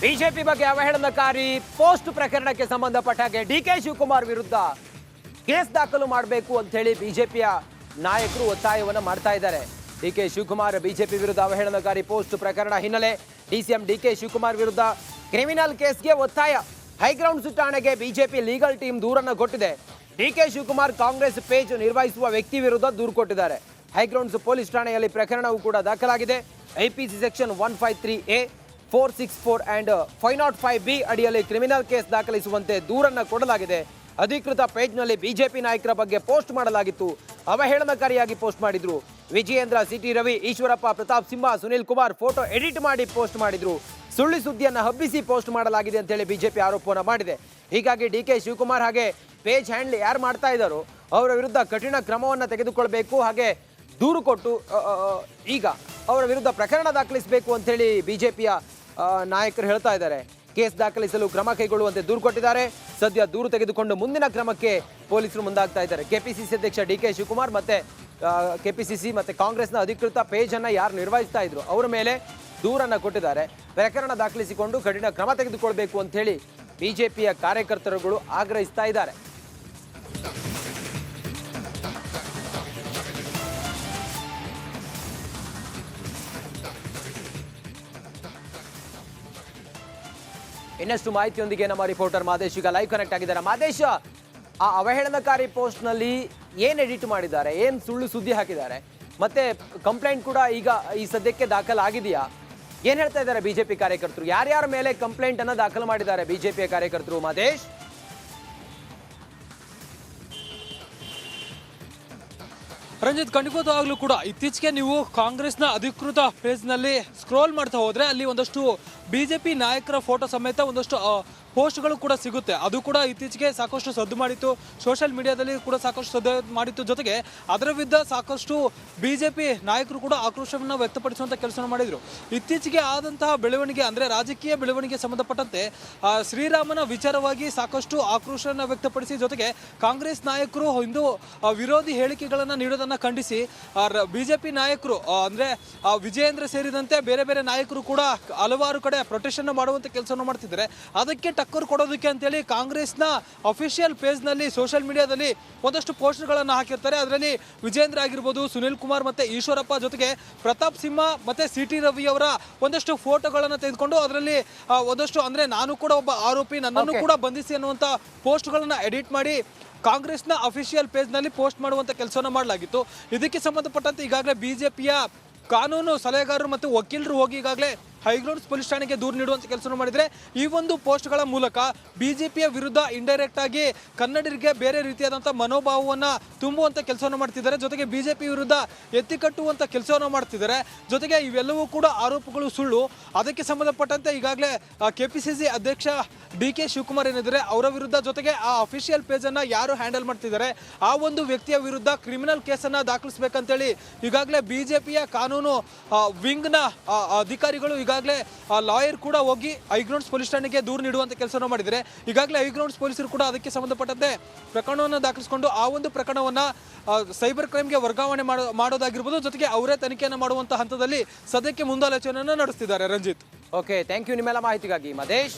BJP ಬಗ್ಗೆ ಅವಹೇಳನಕಾರಿ post ಪ್ರಕರಣಕ್ಕೆ ಸಂಬಂಧಪಟ್ಟ ಹಾಗೆ ಡಿಕೆ ಶಿವಕುಮಾರ್ ವಿರುದ್ಧ ಕೇಸ್ ದಾಖಲು ಮಾಡಬೇಕು ಅಂತ ಹೇಳಿ ಬಿಜೆಪಿಯ ನಾಯಕರು ಒತ್ತಾಯವನ್ನು ಮಾಡ್ತಾ ಇದ್ದಾರೆ. ಡಿಕೆ ಶಿವಕುಮಾರ್ ಬಿಜೆಪಿ ವಿರುದ್ಧ ಅವಹೇಳನಕಾರಿ ಪೋಸ್ಟ್ ಪ್ರಕರಣ ಹಿನ್ನೆಲೆ ಡಿಸಿಎಂ ಡಿಕೆ ಶಿವಕುಮಾರ್ ವಿರುದ್ಧ ಕ್ರಿಮಿನಲ್ ಕೇಸ್ಗೆ ಒತ್ತಾಯ. ಹೈಗ್ರೌಂಡ್ಸ್ ಠಾಣೆಗೆ ಬಿಜೆಪಿ ಲೀಗಲ್ ಟೀಮ್ ದೂರನ್ನು ಕೊಟ್ಟಿದೆ. ಡಿಕೆ ಶಿವಕುಮಾರ್ ಕಾಂಗ್ರೆಸ್ ಪೇಜ್ ನಿರ್ವಹಿಸುವ ವ್ಯಕ್ತಿ ವಿರುದ್ಧ ದೂರು ಕೊಟ್ಟಿದ್ದಾರೆ. ಹೈಗ್ರೌಂಡ್ಸ್ ಪೊಲೀಸ್ ಠಾಣೆಯಲ್ಲಿ ಪ್ರಕರಣವೂ ಕೂಡ ದಾಖಲಾಗಿದೆ. IPC section 153A 464 and 505B ಅಡಿಯಲ್ಲಿ ಕ್ರಿಮಿನಲ್ ಕೇಸ್ ದಾಖಲಿಸುವಂತೆ ದೂರನ್ನು ಕೊಡಲಾಗಿದೆ. ಅಧಿಕೃತ ಪೇಜ್ನಲ್ಲಿ ಬಿಜೆಪಿ ನಾಯಕರ ಬಗ್ಗೆ ಪೋಸ್ಟ್ ಮಾಡಲಾಗಿತ್ತು. ಅವಹೇಳನಕಾರಿಯಾಗಿ ಪೋಸ್ಟ್ ಮಾಡಿದ್ರು. Vijayendra, city Ravi, Eshwarappa, Pratap Simha, Sunil Kumar photo edit ಮಾಡಿ ಪೋಸ್ಟ್ ಮಾಡಿದ್ರು. ಸುಳ್ಳು ಸುದ್ದಿಯನ್ನು ಹಬ್ಬಿಸಿ ಪೋಸ್ಟ್ ಮಾಡಲಾಗಿದೆ ಅಂತೇಳಿ ಬಿಜೆಪಿ ಆರೋಪವನ್ನು ಮಾಡಿದೆ. ಹೀಗಾಗಿ ಡಿಕೆ ಶಿವಕುಮಾರ್ ಹಾಗೆ ಪೇಜ್ ಹ್ಯಾಂಡಲ್ ಯಾರು ಮಾಡ್ತಾ ಇದ್ದಾರೋ ಅವರ ವಿರುದ್ಧ ಕಠಿಣ ಕ್ರಮವನ್ನು ತೆಗೆದುಕೊಳ್ಬೇಕು, ಹಾಗೆ ದೂರು ಕೊಟ್ಟು ಈಗ ಅವರ ವಿರುದ್ಧ ಪ್ರಕರಣ ದಾಖಲಿಸಬೇಕು ಅಂತೇಳಿ ಬಿಜೆಪಿಯ ನಾಯಕರು ಹೇಳ್ತಾ ಇದ್ದಾರೆ. ಕೇಸ್ ದಾಖಲಿಸಲು ಕ್ರಮ ಕೈಗೊಳ್ಳುವಂತೆ ದೂರು ಕೊಟ್ಟಿದ್ದಾರೆ. ಸದ್ಯ ದೂರು ತೆಗೆದುಕೊಂಡು ಮುಂದಿನ ಕ್ರಮಕ್ಕೆ ಪೊಲೀಸರು ಮುಂದಾಗ್ತಾ ಇದ್ದಾರೆ. ಕೆಪಿಸಿಸಿ ಅಧ್ಯಕ್ಷ ಡಿಕೆ ಶಿವಕುಮಾರ್ ಮತ್ತೆ ಕೆಪಿಸಿಸಿ ಮತ್ತೆ ಕಾಂಗ್ರೆಸ್ನ ಅಧಿಕೃತ ಪೇಜ್ ಅನ್ನ ಯಾರು ನಿರ್ವಹಿಸ್ತಾ ಇದ್ರು ಅವರ ಮೇಲೆ ದೂರನ್ನ ಕೊಟ್ಟಿದ್ದಾರೆ. ಪ್ರಕರಣ ದಾಖಲಿಸಿಕೊಂಡು ಕಠಿಣ ಕ್ರಮ ತೆಗೆದುಕೊಳ್ಬೇಕು ಅಂತ ಹೇಳಿ ಬಿಜೆಪಿಯ ಕಾರ್ಯಕರ್ತರುಗಳು ಆಗ್ರಹಿಸ್ತಾ ಇದ್ದಾರೆ. ಇನ್ನಷ್ಟು ಮಾಹಿತಿಯೊಂದಿಗೆ ನಮ್ಮ ರಿಪೋರ್ಟರ್ ಮಾದೇಶ್ ಈಗ ಲೈವ್ ಕನೆಕ್ಟ್ ಆಗಿದ್ದಾರೆ. ಮಾದೇಶ್, ಆ ಅವಹೇಳನಕಾರಿ ಪೋಸ್ಟ್ ನಲ್ಲಿ ಏನ್ ಎಡಿಟ್ ಮಾಡಿದ್ದಾರೆ, ಏನ್ ಸುಳ್ಳು ಸುದ್ದಿ ಹಾಕಿದ್ದಾರೆ, ಮತ್ತೆ ಕಂಪ್ಲೇಂಟ್ ಕೂಡ ಈಗ ಈ ಸದ್ಯಕ್ಕೆ ದಾಖಲಾಗಿದೆಯಾ? ಏನ್ ಹೇಳ್ತಾ ಇದ್ದಾರೆ ಬಿಜೆಪಿ ಕಾರ್ಯಕರ್ತರು? ಯಾರ್ಯಾರ ಮೇಲೆ ಕಂಪ್ಲೇಂಟ್ ಅನ್ನ ದಾಖಲು ಮಾಡಿದ್ದಾರೆ ಬಿಜೆಪಿಯ ಕಾರ್ಯಕರ್ತರು? ಮಾದೇಶ್, ರಂಜಿತ್, ಖಂಡಿತವಾಗ್ಲೂ ಕೂಡ ಇತ್ತೀಚೆಗೆ ನೀವು ಕಾಂಗ್ರೆಸ್ನ ಅಧಿಕೃತ ಪೇಜ್ನಲ್ಲಿ ಸ್ಕ್ರೋಲ್ ಮಾಡ್ತಾ ಹೋದ್ರೆ ಅಲ್ಲಿ ಒಂದಷ್ಟು ಬಿಜೆಪಿ ನಾಯಕರ ಫೋಟೋ ಸಮೇತ ಒಂದಷ್ಟು ಪೋಸ್ಟ್ಗಳು ಕೂಡ ಸಿಗುತ್ತೆ. ಅದು ಕೂಡ ಇತ್ತೀಚೆಗೆ ಸಾಕಷ್ಟು ಸದ್ದು ಮಾಡಿತ್ತು. ಸೋಷಿಯಲ್ ಮೀಡಿಯಾದಲ್ಲಿ ಕೂಡ ಸಾಕಷ್ಟು ಸದ್ದು ಮಾಡಿತ್ತು. ಜೊತೆಗೆ ಅದರ ವಿರುದ್ಧ ಸಾಕಷ್ಟು ಬಿಜೆಪಿ ನಾಯಕರು ಕೂಡ ಆಕ್ರೋಶವನ್ನು ವ್ಯಕ್ತಪಡಿಸುವಂಥ ಕೆಲಸ ಮಾಡಿದರು. ಇತ್ತೀಚೆಗೆ ಆದಂತಹ ಬೆಳವಣಿಗೆ ಅಂದರೆ ರಾಜಕೀಯ ಬೆಳವಣಿಗೆ ಸಂಬಂಧಪಟ್ಟಂತೆ ಶ್ರೀರಾಮನ ವಿಚಾರವಾಗಿ ಸಾಕಷ್ಟು ಆಕ್ರೋಶವನ್ನು ವ್ಯಕ್ತಪಡಿಸಿ, ಜೊತೆಗೆ ಕಾಂಗ್ರೆಸ್ ನಾಯಕರು ಹಿಂದೂ ವಿರೋಧಿ ಹೇಳಿಕೆಗಳನ್ನು ನೀಡೋದನ್ನು ಖಂಡಿಸಿ ಬಿಜೆಪಿ ನಾಯಕರು ಅಂದರೆ ವಿಜಯೇಂದ್ರ ಸೇರಿದಂತೆ ಬೇರೆ ಬೇರೆ ನಾಯಕರು ಕೂಡ ಹಲವಾರು ಕಡೆ ಪ್ರೊಟೆಸ್ಟ್ ಮಾಡುವಂಥ ಕೆಲಸವನ್ನು ಮಾಡ್ತಿದ್ದಾರೆ. ಅದಕ್ಕೆ ಟಕ್ಕರ್ ಕೊಡೋದಕ್ಕೆ ಅಂತೇಳಿ ಕಾಂಗ್ರೆಸ್ನ ಅಫಿಷಿಯಲ್ ಪೇಜ್ನಲ್ಲಿ ಸೋಷಿಯಲ್ ಮೀಡಿಯಾದಲ್ಲಿ ಒಂದಷ್ಟು ಪೋಸ್ಟರ್ಗಳನ್ನು ಹಾಕಿರ್ತಾರೆ. ಅದರಲ್ಲಿ ವಿಜೇಂದ್ರ ಆಗಿರ್ಬೋದು, ಸುನಿಲ್ ಕುಮಾರ್ ಮತ್ತೆ ಈಶ್ವರಪ್ಪ, ಜೊತೆಗೆ ಪ್ರತಾಪ್ ಸಿಂಹ ಮತ್ತೆ ಸಿಟಿ ರವಿ ಅವರ ಒಂದಷ್ಟು ಫೋಟೋಗಳನ್ನು ತೆಗೆದುಕೊಂಡು ಅದರಲ್ಲಿ ಒಂದಷ್ಟು ಅಂದರೆ ನಾನು ಕೂಡ ಒಬ್ಬ ಆರೋಪಿ, ನನ್ನನ್ನು ಕೂಡ ಬಂಧಿಸಿ ಅನ್ನುವಂಥ ಪೋಸ್ಟ್ಗಳನ್ನು ಎಡಿಟ್ ಮಾಡಿ ಕಾಂಗ್ರೆಸ್ನ ಅಫಿಷಿಯಲ್ ಪೇಜ್ನಲ್ಲಿ ಪೋಸ್ಟ್ ಮಾಡುವಂಥ ಕೆಲಸವನ್ನು ಮಾಡಲಾಗಿತ್ತು. ಇದಕ್ಕೆ ಸಂಬಂಧಪಟ್ಟಂತೆ ಈಗಾಗಲೇ ಬಿಜೆಪಿಯ ಕಾನೂನು ಸಲಹೆಗಾರರು ಮತ್ತು ವಕೀಲರು ಹೋಗಿ ಈಗಾಗಲೇ ಹೈಗ್ರೌಂಡ್ಸ್ ಪೊಲೀಸ್ ಠಾಣೆಗೆ ದೂರು ನೀಡುವಂಥ ಕೆಲಸವನ್ನು ಮಾಡಿದರೆ ಈ ಒಂದು ಪೋಸ್ಟ್ಗಳ ಮೂಲಕ ಬಿಜೆಪಿಯ ವಿರುದ್ಧ ಇಂಡೈರೆಕ್ಟ್ ಆಗಿ ಕನ್ನಡಿಗರಿಗೆ ಬೇರೆ ರೀತಿಯಾದಂಥ ಮನೋಭಾವವನ್ನು ತುಂಬುವಂಥ ಕೆಲಸವನ್ನು ಮಾಡ್ತಿದ್ದಾರೆ. ಜೊತೆಗೆ ಬಿಜೆಪಿ ವಿರುದ್ಧ ಎತ್ತಿಕಟ್ಟುವಂಥ ಕೆಲಸವನ್ನು ಮಾಡ್ತಿದ್ದಾರೆ. ಜೊತೆಗೆ ಇವೆಲ್ಲವೂ ಕೂಡ ಆರೋಪಗಳು ಸುಳ್ಳು. ಅದಕ್ಕೆ ಸಂಬಂಧಪಟ್ಟಂತೆ ಈಗಾಗಲೇ ಕೆಪಿಸಿಸಿ ಅಧ್ಯಕ್ಷ ಡಿಕೆ ಶಿವಕುಮಾರ್ ಏನಿದ್ದಾರೆ ಅವರ ವಿರುದ್ಧ, ಜೊತೆಗೆ ಆ ಅಫಿಷಿಯಲ್ ಪೇಜನ್ನು ಯಾರು ಹ್ಯಾಂಡಲ್ ಮಾಡ್ತಿದ್ದಾರೆ ಆ ಒಂದು ವ್ಯಕ್ತಿಯ ವಿರುದ್ಧ ಕ್ರಿಮಿನಲ್ ಕೇಸನ್ನು ದಾಖಲಿಸಬೇಕಂತೇಳಿ ಈಗಾಗಲೇ ಬಿಜೆಪಿಯ ಕಾನೂನು ವಿಂಗ್ನ ಅಧಿಕಾರಿಗಳು ಈಗಾಗಲೇ ಲಾಯರ್ ಕೂಡ ಹೋಗಿ ಹೈಗ್ರೌಂಡ್ಸ್ ಪೊಲೀಸ್ ಠಾಣೆಗೆ ದೂರು ನೀಡುವಂಥ ಕೆಲಸವನ್ನು ಮಾಡಿದ್ದಾರೆ. ಈಗಾಗಲೇ ಹೈಗ್ರೌಂಡ್ಸ್ ಪೊಲೀಸರು ಕೂಡ ಅದಕ್ಕೆ ಸಂಬಂಧಪಟ್ಟಂತೆ ಪ್ರಕರಣವನ್ನು ದಾಖಲಿಸಿಕೊಂಡು ಆ ಒಂದು ಪ್ರಕರಣವನ್ನು ಸೈಬರ್ ಕ್ರೈಮ್ಗೆ ವರ್ಗಾವಣೆ ಮಾಡೋದಾಗಿರ್ಬೋದು, ಜೊತೆಗೆ ಅವರೇ ತನಿಖೆಯನ್ನು ಮಾಡುವಂಥ ಹಂತದಲ್ಲಿ ಸದ್ಯಕ್ಕೆ ಮುಂದಾಲೋಚನೆಯನ್ನು ನಡೆಸ್ತಿದ್ದಾರೆ. ರಂಜಿತ್, ಓಕೆ, ಥ್ಯಾಂಕ್ ಯು ನಿಮ್ಮೆಲ್ಲ ಮಾಹಿತಿಗಾಗಿ ಮಾದೇಶ್.